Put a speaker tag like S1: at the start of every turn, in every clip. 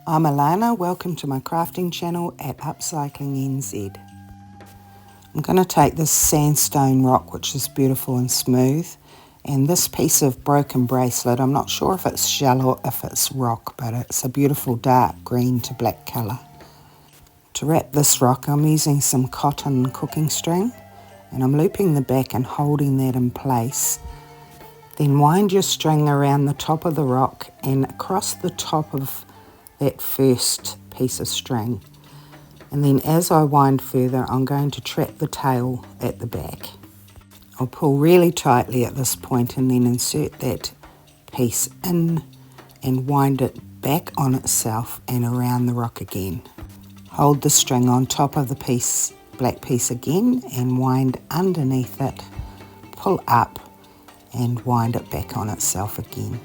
S1: I'm Alana, welcome to my crafting channel at Upcycling NZ. I'm going to take this sandstone rock, which is beautiful and smooth, and this piece of broken bracelet. I'm not sure if it's shell or if it's rock, but it's a beautiful dark green to black colour. To wrap this rock, I'm using some cotton cooking string, and I'm looping the back and holding that in place. Then wind your string around the top of the rock and across the top of that first piece of string. And then as I wind further, I'm going to trap the tail at the back. I'll pull really tightly at this point and then insert that piece in and wind it back on itself and around the rock again. Hold the string on top of the black piece again and wind underneath it, pull up and wind it back on itself again.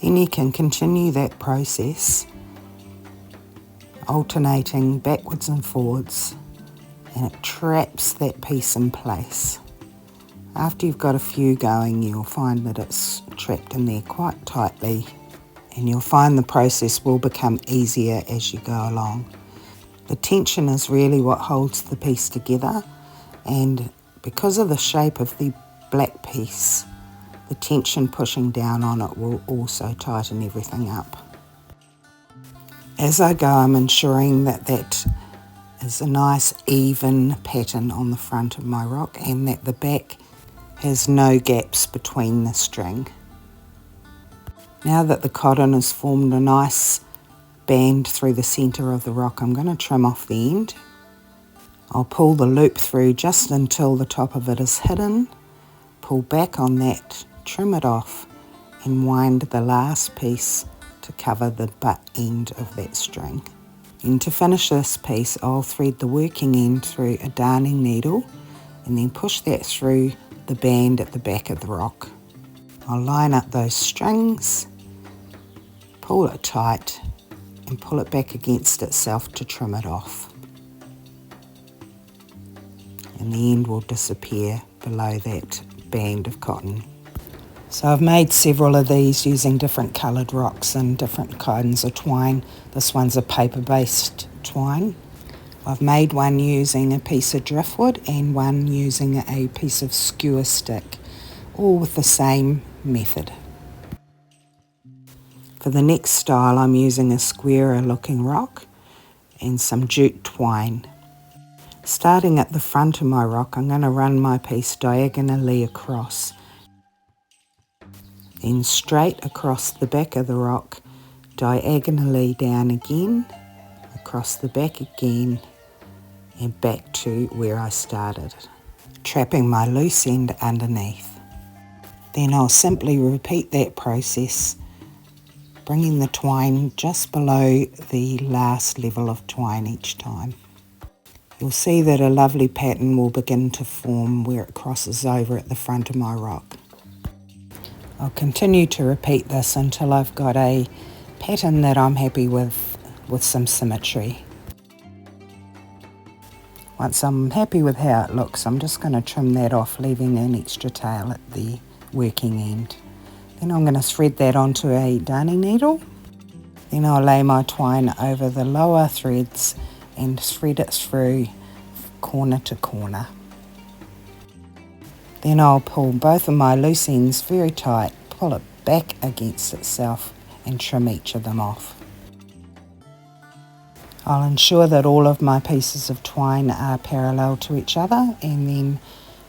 S1: Then you can continue that process, alternating backwards and forwards, and it traps that piece in place. After you've got a few going, you'll find that it's trapped in there quite tightly, and you'll find the process will become easier as you go along. The tension is really what holds the piece together, and because of the shape of the black piece, the tension pushing down on it will also tighten everything up. As I go, I'm ensuring that that is a nice even pattern on the front of my rock and that the back has no gaps between the string. Now that the cotton has formed a nice band through the centre of the rock, I'm going to trim off the end. I'll pull the loop through just until the top of it is hidden, pull back on that, trim it off and wind the last piece to cover the butt end of that string. And to finish this piece, I'll thread the working end through a darning needle and then push that through the band at the back of the rock. I'll line up those strings, pull it tight and pull it back against itself to trim it off. And the end will disappear below that band of cotton. So I've made several of these using different coloured rocks and different kinds of twine. This one's a paper-based twine. I've made one using a piece of driftwood and one using a piece of skewer stick, all with the same method. For the next style, I'm using a squarer looking rock and some jute twine. Starting at the front of my rock, I'm going to run my piece diagonally across, then straight across the back of the rock, diagonally down again, across the back again, and back to where I started, trapping my loose end underneath. Then I'll simply repeat that process, bringing the twine just below the last level of twine each time. You'll see that a lovely pattern will begin to form where it crosses over at the front of my rock. I'll continue to repeat this until I've got a pattern that I'm happy with some symmetry. Once I'm happy with how it looks, I'm just going to trim that off, leaving an extra tail at the working end. Then I'm going to thread that onto a darning needle. Then I'll lay my twine over the lower threads and thread it through corner to corner. Then I'll pull both of my loose ends very tight, pull it back against itself and trim each of them off. I'll ensure that all of my pieces of twine are parallel to each other and then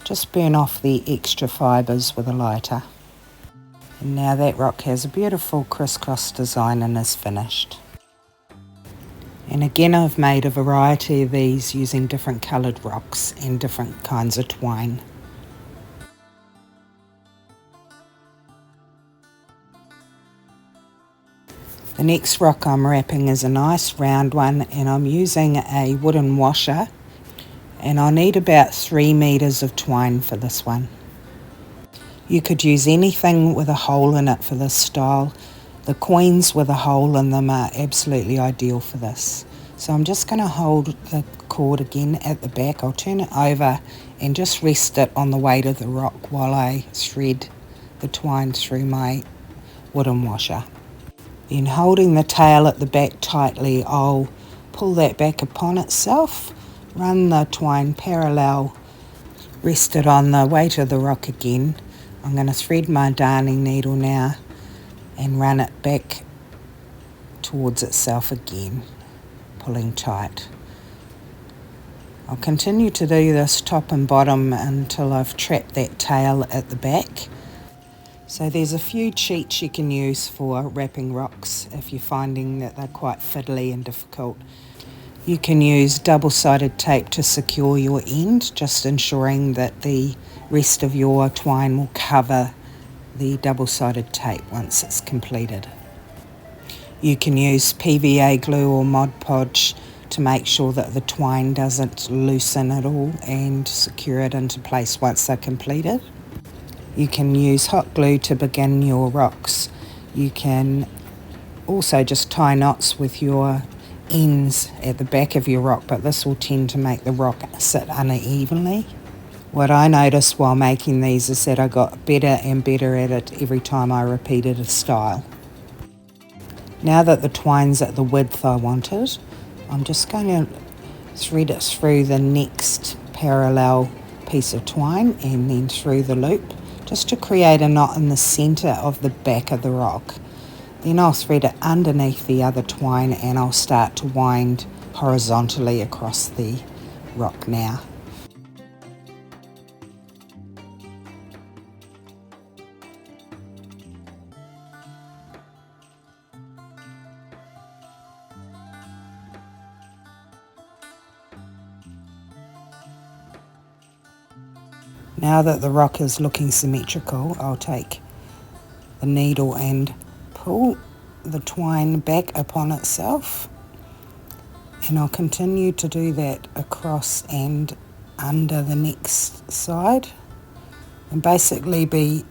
S1: just burn off the extra fibres with a lighter. And now that rock has a beautiful crisscross design and is finished. And again, I've made a variety of these using different coloured rocks and different kinds of twine. The next rock I'm wrapping is a nice round one, and I'm using a wooden washer, and I'll need about 3 meters of twine for this one. You could use anything with a hole in it for this style. The coins with a hole in them are absolutely ideal for this. So I'm just going to hold the cord again at the back. I'll turn it over and just rest it on the weight of the rock while I thread the twine through my wooden washer. Then holding the tail at the back tightly, I'll pull that back upon itself, run the twine parallel, rest it on the weight of the rock again. I'm going to thread my darning needle now and run it back towards itself again, pulling tight. I'll continue to do this top and bottom until I've trapped that tail at the back. So there's a few cheats you can use for wrapping rocks if you're finding that they're quite fiddly and difficult. You can use double-sided tape to secure your end, just ensuring that the rest of your twine will cover the double-sided tape once it's completed. You can use PVA glue or Mod Podge to make sure that the twine doesn't loosen at all and secure it into place once they're completed. You can use hot glue to begin your rocks. You can also just tie knots with your ends at the back of your rock, but this will tend to make the rock sit unevenly. What I noticed while making these is that I got better and better at it every time I repeated a style. Now that the twine's at the width I wanted, I'm just going to thread it through the next parallel piece of twine and then through the loop, just to create a knot in the centre of the back of the rock. Then I'll thread it underneath the other twine and I'll start to wind horizontally across the rock now. Now that the rock is looking symmetrical, I'll take the needle and pull the twine back upon itself, and I'll continue to do that across and under the next side, and basically be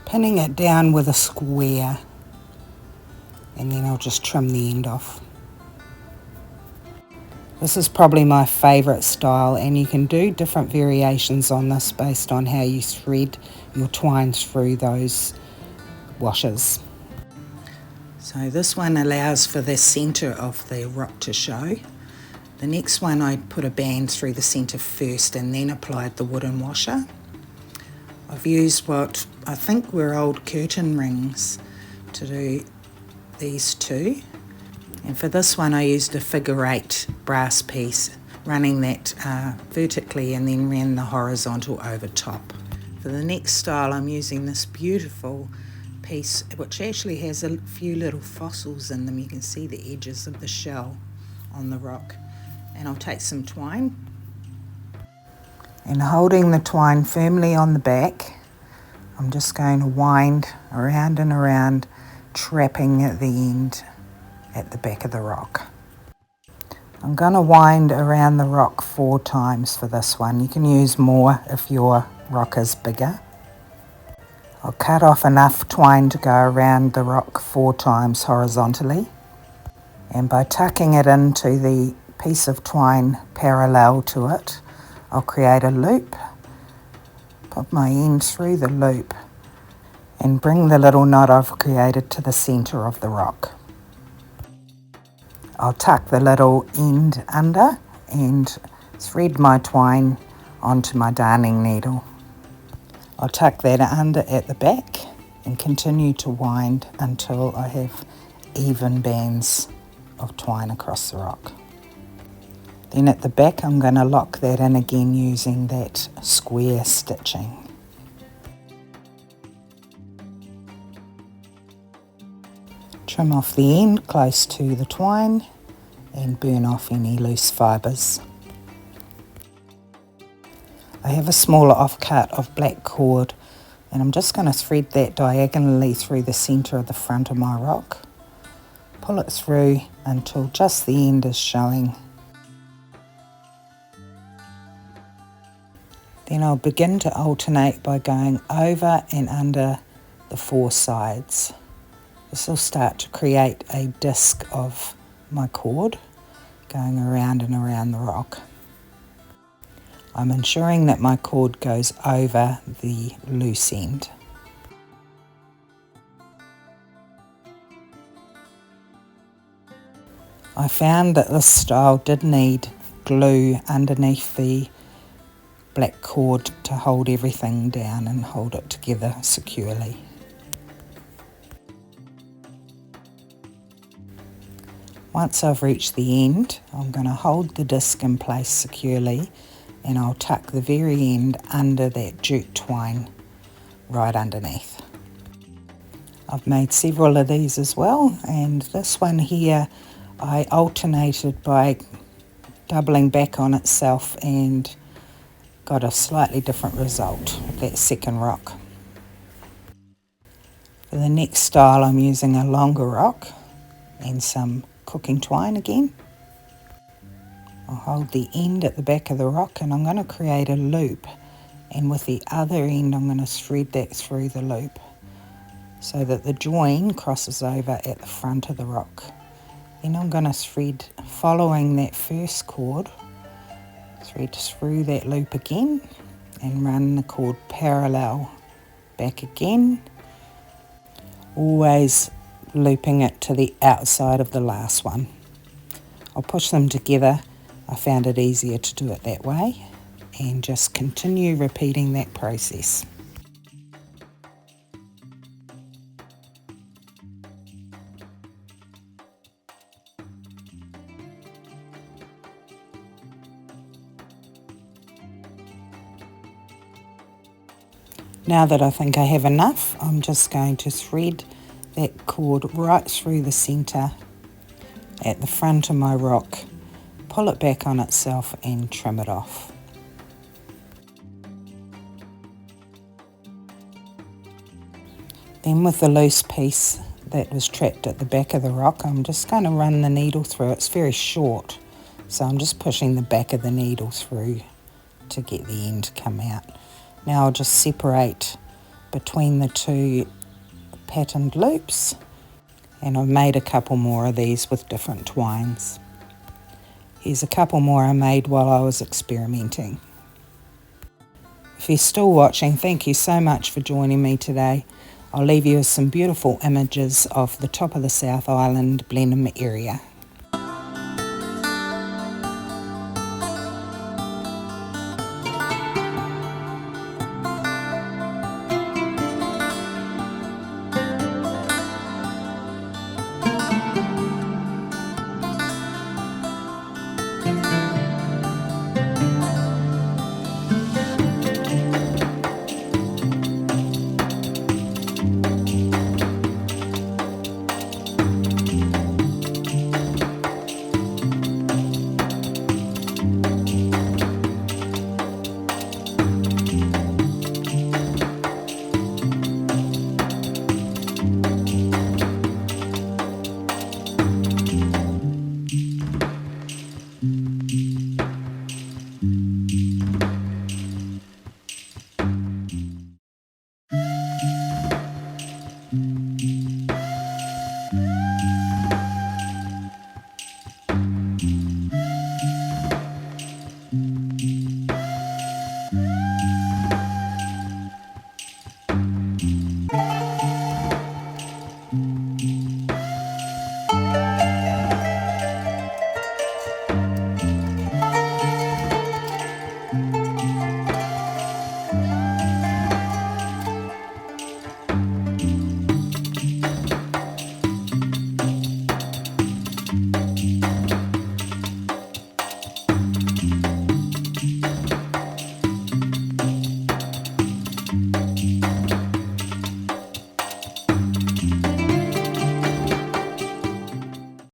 S1: pinning it down with a square, and then I'll just trim the end off. This is probably my favourite style, and you can do different variations on this based on how you thread your twine through those washes. So this one allows for the centre of the rock to show. The next one I put a band through the centre first and then applied the wooden washer. I've used what I think were old curtain rings to do these two. And for this one I used a figure-8 brass piece, running that vertically and then ran the horizontal over top. For the next style I'm using this beautiful piece which actually has a few little fossils in them. You can see the edges of the shell on the rock. And I'll take some twine, and holding the twine firmly on the back, I'm just going to wind around and around, trapping at the end at the back of the rock. I'm going to wind around the rock 4 times for this one. You can use more if your rock is bigger. I'll cut off enough twine to go around the rock 4 times horizontally, and by tucking it into the piece of twine parallel to it, I'll create a loop, put my end through the loop and bring the little knot I've created to the centre of the rock. I'll tuck the little end under and thread my twine onto my darning needle. I'll tuck that under at the back and continue to wind until I have even bands of twine across the rock. Then at the back I'm going to lock that in again using that square stitching. Trim off the end close to the twine and burn off any loose fibres. I have a smaller offcut of black cord, and I'm just going to thread that diagonally through the centre of the front of my rock. Pull it through until just the end is showing. Then I'll begin to alternate by going over and under the 4 sides. This will start to create a disc of my cord going around and around the rock. I'm ensuring that my cord goes over the loose end. I found that this style did need glue underneath the black cord to hold everything down and hold it together securely. Once I've reached the end, I'm going to hold the disc in place securely, and I'll tuck the very end under that jute twine right underneath. I've made several of these as well, and this one here I alternated by doubling back on itself and got a slightly different result with that second rock. For the next style I'm using a longer rock and some cooking twine again. I'll hold the end at the back of the rock and I'm going to create a loop, and with the other end I'm going to thread that through the loop so that the join crosses over at the front of the rock. Then I'm going to thread, following that first cord, thread through that loop again and run the cord parallel back again, always looping it to the outside of the last one. I'll push them together. I found it easier to do it that way, and just continue repeating that process. Now that I think I have enough, I'm just going to thread that cord right through the centre at the front of my rock, pull it back on itself and trim it off. Then with the loose piece that was trapped at the back of the rock, I'm just going to run the needle through. It's very short, so I'm just pushing the back of the needle through to get the end to come out. Now I'll just separate between the two patterned loops, and I've made a couple more of these with different twines. Here's a couple more I made while I was experimenting. If you're still watching, thank you so much for joining me today. I'll leave you with some beautiful images of the top of the South Island Blenheim area.